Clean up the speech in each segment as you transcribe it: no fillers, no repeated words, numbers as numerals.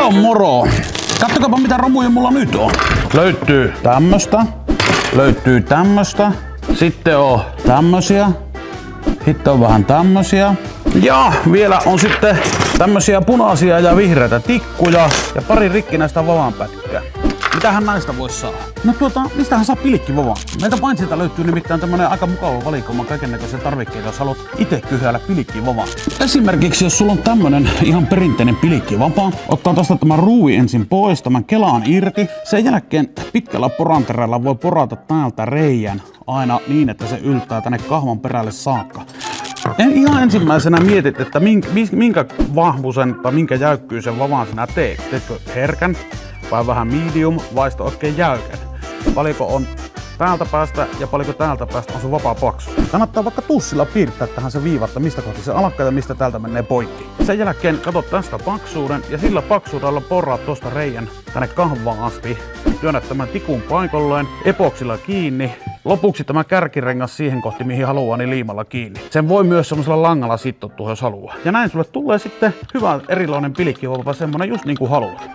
on moro! Kattokaapa mitä romuja mulla nyt on. Löytyy tämmöstä. Löytyy tämmöstä. Sitten on tämmösiä. Sitten on vähän tämmösiä. Ja vielä on sitten tämmösiä punaisia ja vihreitä tikkuja ja pari rikkinäistä vavanpätkää. Mitähän näistä vois saada? No mistähän saa pilkkivovan? Meiltä Paintsilta löytyy nimittäin tämmönen aika mukava valikoima kaikennäköisiä tarvikkeita, jos haluat itse kyhäillä pilkkivovan. Esimerkiksi jos sulla on tämmönen ihan perinteinen pilkkivapa, ottaa tosta tämän ruuvi ensin pois, tämän kelaan irti. Sen jälkeen pitkällä poranterällä voi porata täältä reijän aina niin, että se yltää tänne kahvan perälle saakka. Ihan ensimmäisenä mietit, että minkä vahvuisen tai minkä jäykkyisen vavan sinä teet. Teetkö herkän vai vähän medium vai sitten oikein jäykän? Paljonko on täältä päästä ja paljonko täältä päästä on sun vapaa paksu? Kannattaa vaikka tussilla piirtää tähän se viiva, että mistä kohti se alkaa ja mistä täältä menee poikki. Sen jälkeen katot tästä paksuuden ja sillä paksuudella poraat tosta reijän tänne kahvaan asti. Työnnät tämän tikun paikalleen, epoksilla kiinni. Lopuksi tämä kärkirengas siihen kohti, mihin haluaa, niin liimalla kiinni. Sen voi myös semmoisella langalla sittottua, jos haluaa. Ja näin sulle tulee sitten hyvä erilainen pilkkivapa, semmonen just niin kuin haluat.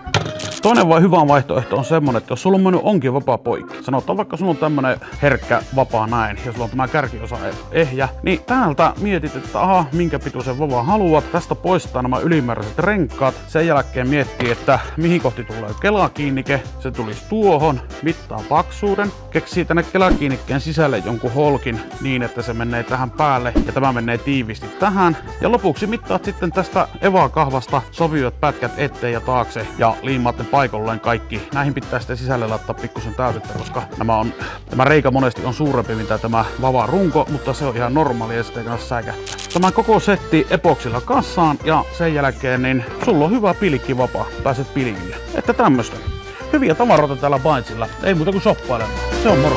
Toinen hyvä vaihtoehto on semmonen, että jos sulla on mennyt onkin vapaa poikki, sanotaan vaikka sulla on tämmönen herkkä vapaa näin, ja sulla on tämä kärkiosa ehjä, niin täältä mietit, että aha, minkä pituisen vapaa haluat, tästä poistaa nämä ylimääräiset renkaat, sen jälkeen miettii, että mihin kohti tulee kelakiinnike, se tulisi tuohon, mittaa paksuuden, keksii tänne kelakiinnikkeen sisälle jonkun holkin niin, että se menee tähän päälle ja tämä menee tiivisti tähän, ja lopuksi mittaat sitten tästä evakahvasta sopivat pätkät eteen ja taakse ja liimaat ne paikalleen kaikki. Näihin pitää sitten sisälle laittaa pikkusen täytettä, koska tämä reikä monesti on suurempi mitä tämä vava runko, mutta se on ihan normaali ja sitä ei kannata säikähtää. Tämä koko setti epoksilla kassaan ja sen jälkeen niin sulla on hyvä pilkkivapa, pääset pilkille. Että tämmöstä. Hyviä tavaroita täällä Paintsilla. Ei muuta kuin shoppailemaan. Se on moro.